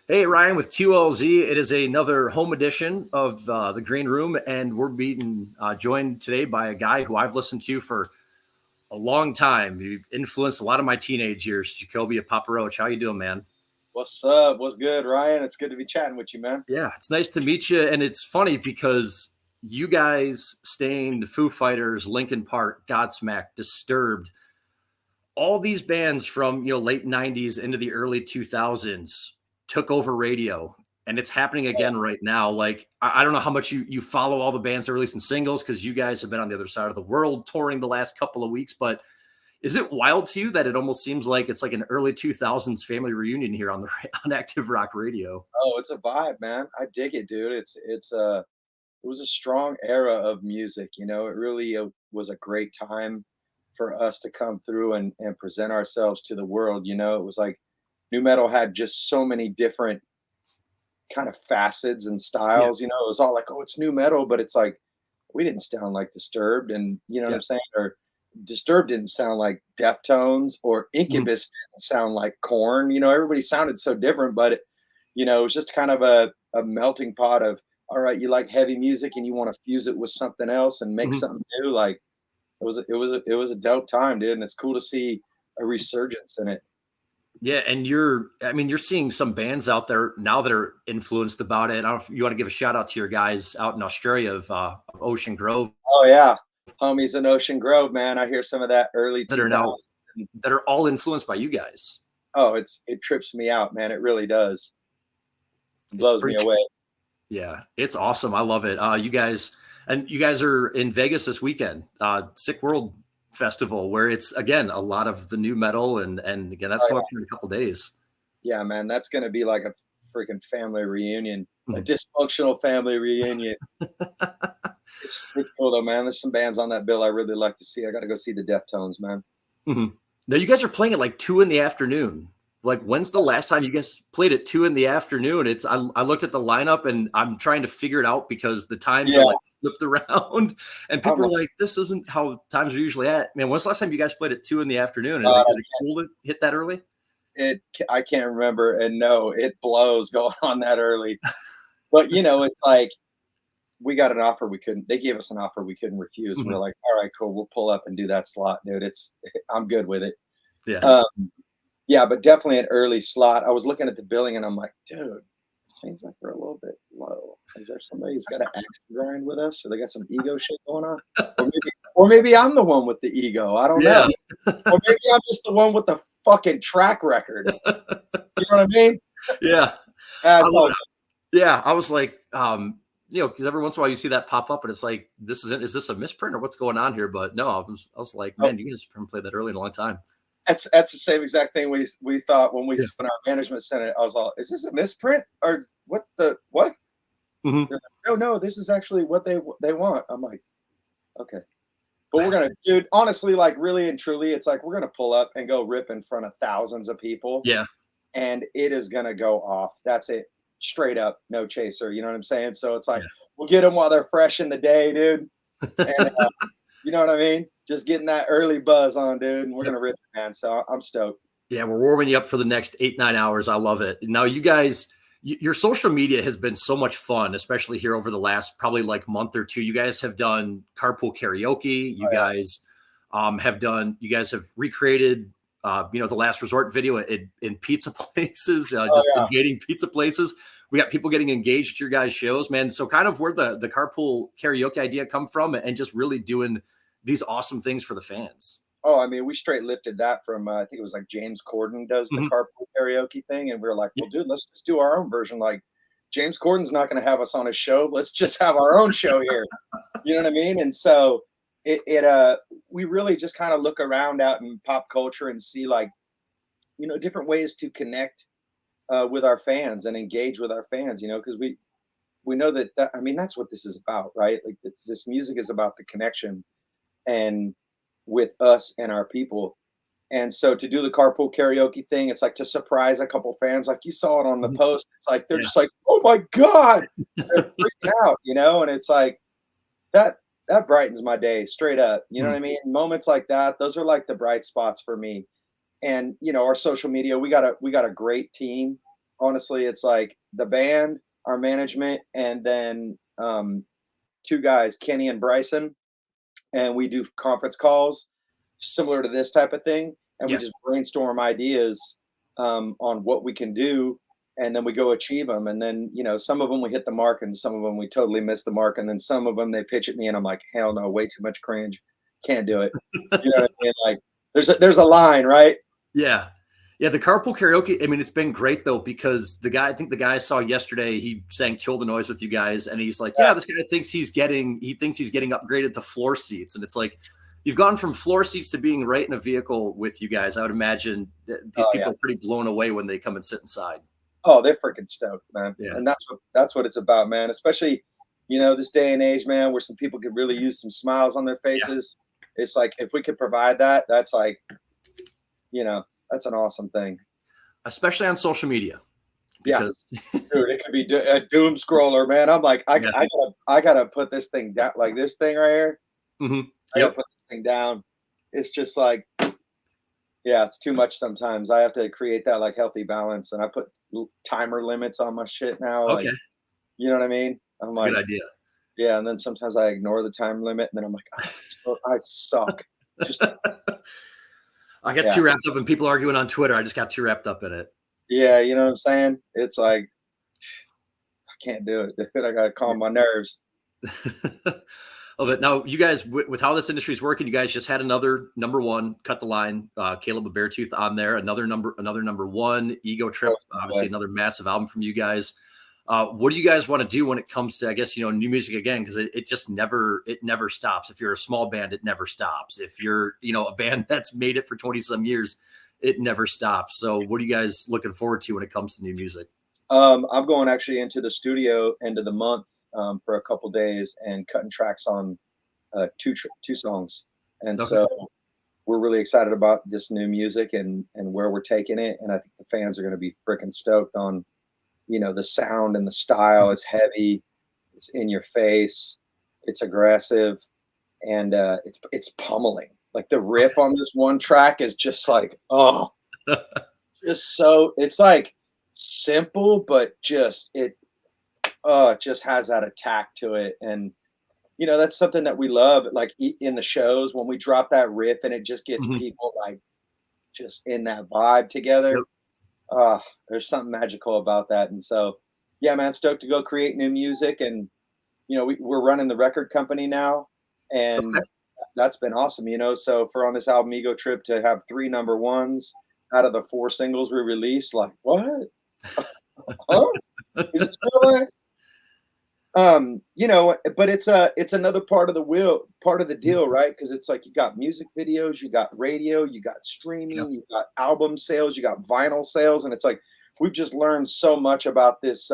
Hey, Ryan with QLZ. It is another home edition of the Green Room, and we're being joined today by a guy who I've listened to for a long time. He influenced a lot of my teenage years, Jacoby Papa Roach. How you doing, man? What's up? What's good, Ryan? It's good to be chatting with you, man. Yeah, it's nice to meet you, and it's funny because you guys, Stained, Foo Fighters, Linkin Park, Godsmack, Disturbed, all these bands from late '90s into the early 2000s took over radio, and it's happening again right now. Like I don't know how much you follow all the bands that are releasing singles because you guys have been on the other side of the world touring the last couple of weeks. But is it wild to you that it almost seems like it's like an early 2000s family reunion here on the on Active Rock Radio? Oh, it's a vibe, man. I dig it, dude. It was a strong era of music. It really was a great time for us to come through and present ourselves to the world. It was like new metal had just so many different kind of facets and Yeah, styles. It was all like, oh, it's new metal, but it's like we didn't sound like Disturbed, and you know what yeah. I'm saying? Or Disturbed didn't sound like Deftones, or Mhm. Incubus didn't sound like Corn. Everybody sounded so different, but it was just kind of a melting pot of, all right, you like heavy music and you want to fuse it with something else and make Mhm. something new. Like it was a dope time, dude, and it's cool to see a resurgence in it. Yeah, and you're seeing some bands out there now that are influenced about it. I don't know if you want to give a shout out to your guys out in Australia of Ocean Grove Oh yeah, homies in Ocean Grove, man. I hear some of that early that are now 2000s. that are all influenced by you guys. Oh, it trips me out, man. It really does. It It's blows me pretty, away. yeah, it's awesome. I love it. You guys are in Vegas this weekend, Sick World Festival, where it's again a lot of the new metal, and again that's Oh coming up yeah, here in a couple days. yeah, man. That's gonna be like a freaking family reunion, a Mhm. dysfunctional family reunion. It's cool though, man. There's some bands on that bill I really like to see. I got to go see the Deftones, man. Mhm. Now you guys are playing at like 2 in the afternoon. Like when's the That's, last time you guys played at 2 in the afternoon? I looked at the lineup and I'm trying to figure it out because the times are yeah, like flipped around and I'm people are like, like, this isn't how times are usually at. Man, when's the last time you guys played at 2 in the afternoon? Is God, it cool to hit that early? I can't remember, and no, it blows going on that early. But it's like we got an offer we couldn't. They gave us an offer we couldn't refuse. We're Mhm. like, all right, cool, we'll pull up and do that slot, dude. I'm good with it. Yeah. Um, yeah, but definitely an early slot. I was looking at the billing and I'm like, dude, it seems like we're a little bit low. Is there somebody who's got an axe to grind with us, or they got some ego shit going on, or maybe I'm the one with the ego. I don't Yeah. know. Or maybe I'm just the one with the fucking track record. You know what I mean? Yeah. I That's love all. it. Yeah. I was like, because every once in a while you see that pop up and it's like, is this a misprint or what's going on here? But no, I was like, Oh, man, you guys haven't played that early in a long time. that's the same exact thing we thought Yeah. when our management sent it. I was all, is this a misprint or what the what? Mhm. They're like, no, this is actually what they want. I'm like, okay. But we're gonna, dude, honestly, like really and truly, it's like we're gonna pull up and go rip in front of thousands of people, Yeah. and it is gonna go off. That's it, straight up, no chaser. You know what I'm saying? So it's like Yeah. we'll get them while they're fresh in the day, dude. And you know what I mean? Just getting that early buzz on, dude. And we're Yep. gonna rip it, man. So I'm stoked. Yeah, we're warming you up for the next 8, 9 hours. I love it. Now, you guys, your social media has been so much fun, especially here over the last probably like month or two. You guys have done carpool karaoke. You Oh yeah. guys you guys have recreated, the last resort video in pizza places, Oh just yeah. invading pizza places. We got people getting engaged at your guys' shows, man. So, kind of where the carpool karaoke idea come from, and just really doing these awesome things for the fans. Oh, I mean, we straight lifted that from I think it was like James Corden does the Mhm. carpool karaoke thing, and we are like, well, dude, let's just do our own version. Like James Corden's not going to have us on his show. Let's just have our own show here. You know what I mean? And so we really just kind of look around out in pop culture and see like different ways to connect with our fans and engage with our fans. Because we know that I mean that's what this is about, right? Like this music is about the connection and with us and our people. And so to do the carpool karaoke thing, it's like to surprise a couple fans, like you saw it on the Mhm. post. It's like they're Yeah. just like, "Oh my god!" They're freaking out, and it's like that that brightens my day straight up. You know Mhm. what I mean? Moments like that, those are like the bright spots for me. And our social media, we got a great team. honestly, it's like the band, our management, and then two guys, Kenny and Bryson, and we do conference calls similar to this type of thing, and we Yeah. just brainstorm ideas on what we can do, and then we go achieve them. And then some of them we hit the mark, and some of them we totally miss the mark, and then some of them they pitch at me, and I'm like, hell no, way too much cringe, can't do it. You know what I mean? Like there's a line, right? Yeah. Yeah, the carpool karaoke, I mean, it's been great though, because I think the guy I saw yesterday, he sang Kill the Noise with you guys, and he's like, yeah, this guy thinks he's getting upgraded to floor seats. And it's like, you've gone from floor seats to being right in a vehicle with you guys. I would imagine these people are pretty blown away when they come and sit inside. Oh, they're freaking stoked, man. Yeah. And that's what it's about, man. Especially, this day and age, man, where some people could really use some smiles on their faces. Yeah. It's like if we could provide that, that's like, that's an awesome thing. Especially on social media. Because dude, it could be a doom scroller, man. I'm like, I gotta put this thing down, like this thing right here. Mm-hmm. I gotta put this thing down. It's just like, it's too much sometimes. I have to create that like healthy balance, and I put timer limits on my shit now. Okay. Like, you know what I mean? I'm That's like, a good idea. Yeah, and then sometimes I ignore the time limit, and then I'm like, I suck. Just I got too wrapped up in people arguing on Twitter. I just got too wrapped up in it. Yeah, you know what I'm saying? It's like, I can't do it. I got to calm my nerves. Love it. Now, you guys, with how this industry is working, you guys just had another number one, Cut the Line, Caleb Beartooth on there, another number one, Ego Trip, obviously another massive album from you guys. What do you guys want to do when it comes to, I guess, new music again? Because it just never stops. If you're a small band, it never stops. If you're, a band that's made it for 20 some years, it never stops. So what are you guys looking forward to when it comes to new music? I'm going actually into the studio end of the month for a couple days and cutting tracks on two songs. And so we're really excited about this new music and where we're taking it. And I think the fans are going to be freaking stoked on, the sound and the style. It's heavy, it's in your face, it's aggressive, and it's pummeling. Like the riff on this one track is just like, it's like simple, but it just has that attack to it. And that's something that we love, like in the shows when we drop that riff and it just gets people like just in that vibe together. There's something magical about that. And so yeah, man, stoked to go create new music. And we're running the record company now, and that's been awesome. So for on this album Ego Trip to have 3 number ones out of the 4 singles we released, like what? Huh? Is this real? But it's another part of the deal, right? Because it's like you got music videos, you got radio, you got streaming, you got album sales, you got vinyl sales, and it's like we've just learned so much about this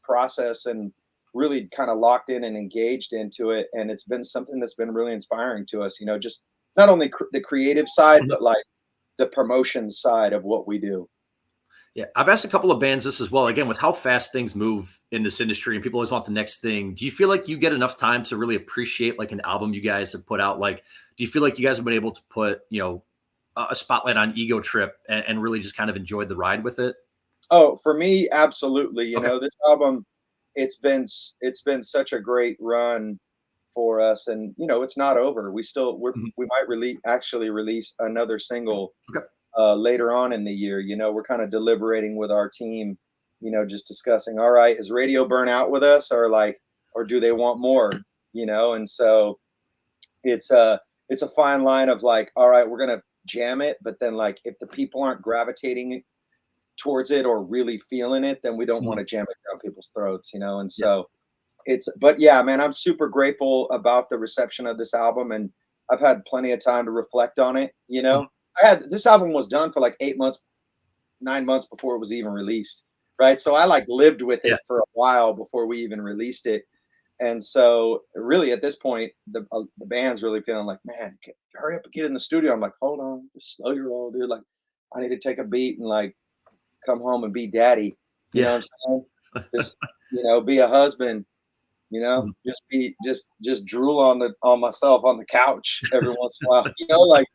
process and really kind of locked in and engaged into it. And it's been something that's been really inspiring to us, just not only the creative side, but like the promotion side of what we do. Yeah, I've asked a couple of bands this as well. Again, with how fast things move in this industry and people always want the next thing, do you feel like you get enough time to really appreciate like an album you guys have put out? Like, do you feel like you guys have been able to put, a spotlight on Ego Trip and really just kind of enjoyed the ride with it? Oh, for me, absolutely. This album, it's been such a great run for us, and it's not over. We might release another single later on in the year. We're kind of deliberating with our team, just discussing, all right, is radio burn out with us, or do they want more? And so it's a fine line of like, all right, we're gonna jam it, but then like if the people aren't gravitating towards it or really feeling it, then we don't want to jam it down people's throats, and so but yeah, man, I'm super grateful about the reception of this album, and I've had plenty of time to reflect on it. This album was done for like 8 months, 9 months before it was even released, right? So I like lived with it for a while before we even released it. And so really at this point, the band's really feeling like, man, hurry up and get in the studio. I'm like, hold on, just slow your roll, dude. Like I need to take a beat and like come home and be daddy. You know what I'm saying? Just, be a husband, just drool on myself on the couch every once in a while, like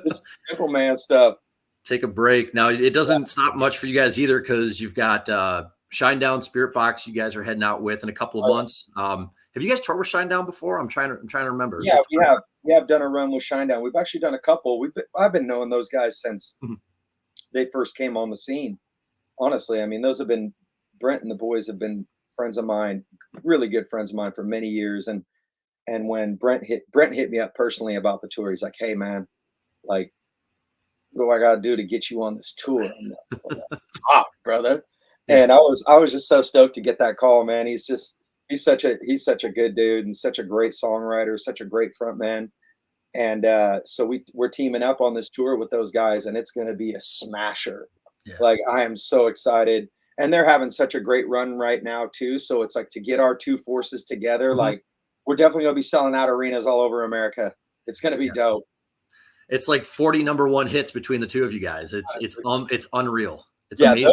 this simple man stuff. take a break. Now it doesn't stop much for you guys either, because you've got Shinedown, Spiritbox. You guys are heading out with in a couple of months. Have you guys toured with Shinedown before? I'm trying to remember. Yeah, we have done a run with Shinedown. We've actually done a couple. I've been knowing those guys since they first came on the scene. Honestly, I mean, those have been Brent and the boys have been friends of mine, really good friends of mine for many years. And when Brent hit me up personally about the tour, he's like, "Hey man, like, what do I gotta do to get you on this tour?" I'm like, "Well, top, brother." And I was just so stoked to get that call, man. He's such a good dude and such a great songwriter, such a great front man. And so we're teaming up on this tour with those guys, and it's gonna be a smasher. Yeah. Like, I am so excited. And they're having such a great run right now too. So it's like, to get our two forces together, like, we're definitely gonna be selling out arenas all over America. It's gonna be dope. It's like 40 #1 hits between the two of you guys. It's unreal. It's amazing.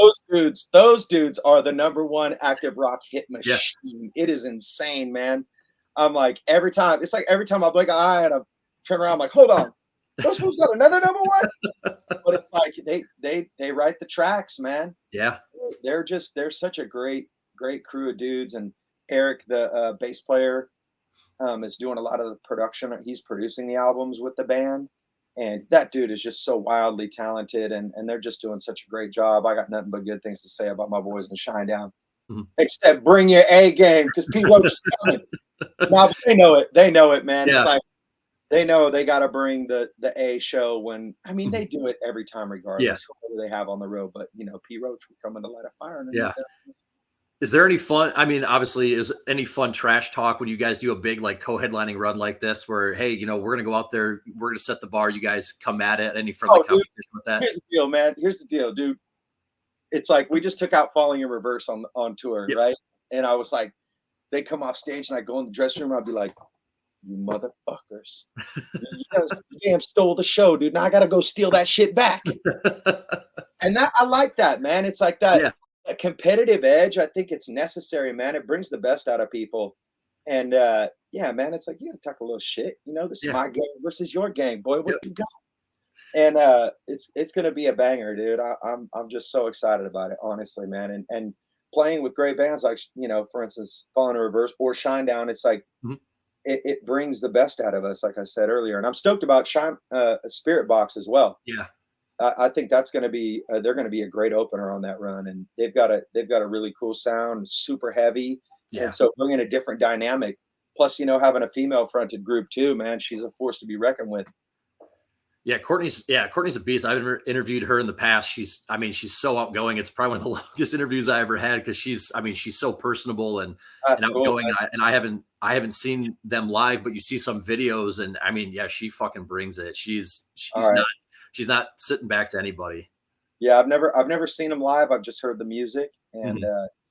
Those dudes are the #1 active rock hit machine. It is insane, man. I'm like, every time I blink an eye and I turn around, I'm like, hold on, those fools got another #1. But it's like they write the tracks, man. Yeah, they're such a great crew of dudes. And Eric, the bass player, is doing a lot of the production. He's producing the albums with the band. And that dude is just so wildly talented, and they're just doing such a great job. I got nothing but good things to say about my boys in Shinedown. Except bring your A game, because Papa Roach is coming. Now they know it. They know it, man. It's like they know they got to bring the A show when, I mean, they do it every time regardless whoever they have on the road. But Papa Roach will come in to light a fire. Is there any fun? I mean, obviously, is any fun trash talk when you guys do a big like co-headlining run like this, where, hey, we're gonna go out there, we're gonna set the bar, you guys come at it? Any friendly competition with that? Here's the deal, man. Here's the deal, dude. It's like, we just took out Falling in Reverse on tour, right? And I was like, they come off stage and I go in the dressing room, I'd be like, "You motherfuckers, you guys damn stole the show, dude. Now I gotta go steal that shit back." And I like that, man. It's like that. A competitive edge. I think it's necessary, man. It brings the best out of people. And man, it's like, you gotta talk a little shit. This is my gang versus your gang, boy. What you got? And it's gonna be a banger, dude. I'm just so excited about it, honestly, man. And playing with great bands like, for instance, Falling in Reverse or Shinedown, it's like it brings the best out of us, like I said earlier. And I'm stoked about Spiritbox as well. Yeah. I think that's going to be they're going to be a great opener on that run, and they've got a really cool sound, super heavy, and so bringing a different dynamic. Plus, having a female fronted group too, man, she's a force to be reckoned with. Yeah, Courtney's a beast. I've interviewed her in the past. She's so outgoing. It's probably one of the longest interviews I ever had, because she's so personable and outgoing. Cool. And I haven't seen them live, but you see some videos, and I mean, she fucking brings it. She's not sitting back to anybody. Yeah, I've never seen them live. I've just heard the music and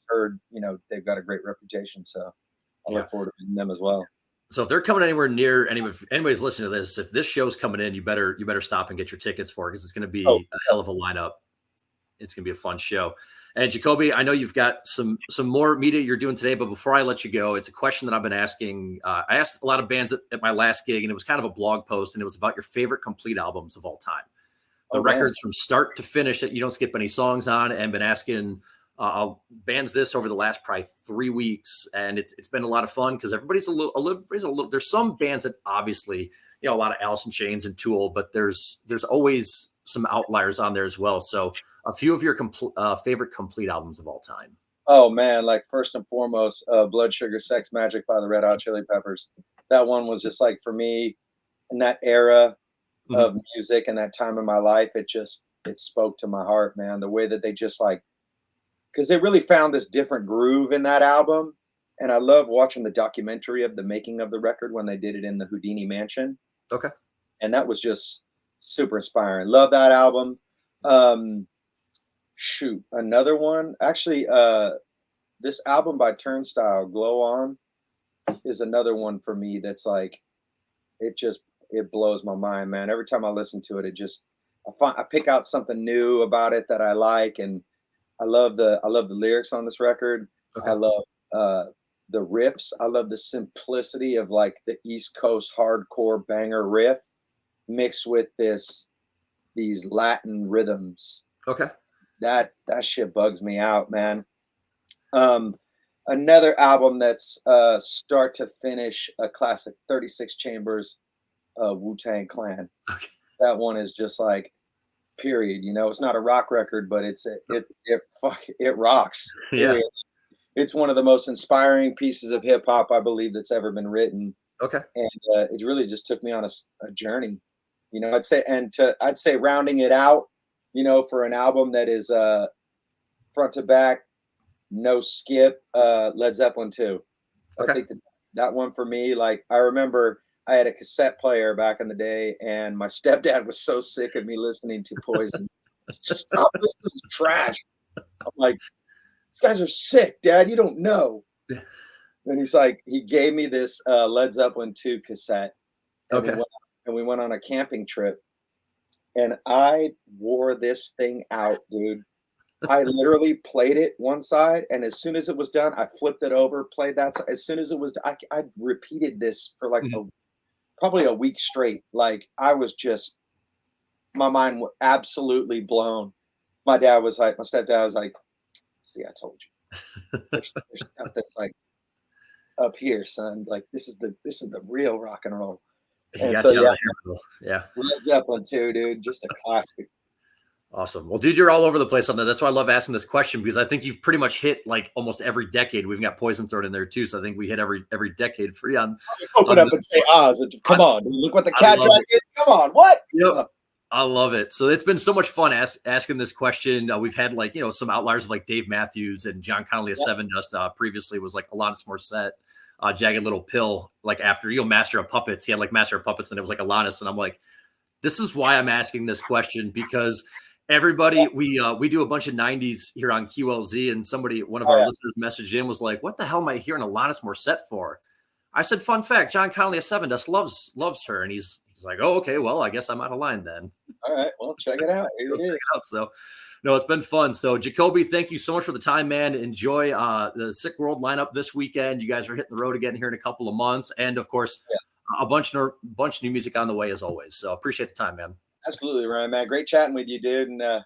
heard they've got a great reputation. So I look forward to meeting them as well. So if they're coming anywhere near, if anybody's listening to this, if this show's coming in, you better stop and get your tickets for it, because it's going to be a hell of a lineup. It's going to be a fun show. And Jacoby, I know you've got some more media you're doing today, but before I let you go, it's a question that I've been asking. I asked a lot of bands at my last gig, and it was kind of a blog post, and it was about your favorite complete albums of all time. The records from start to finish that you don't skip any songs on, and been asking bands this over the last probably 3 weeks. And it's been a lot of fun, because everybody's a little, there's some bands that obviously, a lot of Alice in Chains and Tool, but there's always some outliers on there as well. So a few of your favorite complete albums of all time. Oh man, like, first and foremost, Blood Sugar Sex Magic by the Red Hot Chili Peppers. That one was just like, for me, in that era of music and that time in my life, it spoke to my heart, man. The way that they just because they really found this different groove in that album. And I love watching the documentary of the making of the record when they did it in the Houdini Mansion. Okay. And that was just super inspiring. Love that album. Another one. Actually, this album by Turnstile, Glow On, is another one for me that's like, it blows my mind, man. Every time I listen to it, I pick out something new about it that I like, and I love the lyrics on this record. Okay. I love the riffs. I love the simplicity of like the East Coast hardcore banger riff mixed with this these Latin rhythms. Okay. That shit bugs me out, man. Another album that's start to finish a classic, 36 Chambers, Wu-Tang Clan. Okay. That one is just like, period. You know, it's not a rock record, but it rocks. Period. Yeah. It's one of the most inspiring pieces of hip hop I believe that's ever been written. Okay. And it really just took me on a journey. You know, I'd say rounding it out, you know, for an album that is front to back, no skip, Led Zeppelin 2. Okay. I think that one for me, like, I remember I had a cassette player back in the day, and my stepdad was so sick of me listening to Poison. Stop, this is trash. I'm like, these guys are sick, Dad. You don't know. And he's like, he gave me this Led Zeppelin 2 cassette. And Okay. we went on a camping trip. And I wore this thing out, dude. I literally played it one side, and as soon as it was done, I flipped it over, played that side. As soon as it was done, I repeated this for like probably a week straight. Like, I was just, my mind was absolutely blown. My stepdad was like, see, I told you. There's stuff that's like up here, son. Like, this is the real rock and roll. And so yeah. Led Zeppelin 2, dude, just a classic. Awesome. Well, dude, you're all over the place on that. That's why I love asking this question, because I think you've pretty much hit like almost every decade. We've got Poison thrown in there too, so I think we hit every decade for you. Open up and say Oz. Come on, dude, look what the cat dragged in. Come on, what? Yep. I love it. So it's been so much fun asking this question. We've had like, you know, some outliers of like Dave Matthews and John Connolly of Seven Dust. Previously was like Alanis Morissette, Jagged Little Pill. Like after, you know, Master of Puppets, he had like Master of Puppets, and it was like Alanis, and I'm like, this is why I'm asking this question, because everybody, we do a bunch of 90s here on QLZ, and one of our listeners messaged in, was like, what the hell am I hearing Alanis Morissette for? I said, fun fact, John Connolly of Seven Dust loves her. And he's like, oh, okay, well, I guess I'm out of line then. All right, well, check it out. Here it is. So, no, it's been fun. So, Jacoby, thank you so much for the time, man. Enjoy the Sick World lineup this weekend. You guys are hitting the road again here in a couple of months. And, of course, a bunch of new music on the way as always. So, appreciate the time, man. Absolutely, Ryan, man. Great chatting with you, dude. And I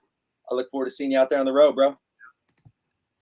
look forward to seeing you out there on the road, bro.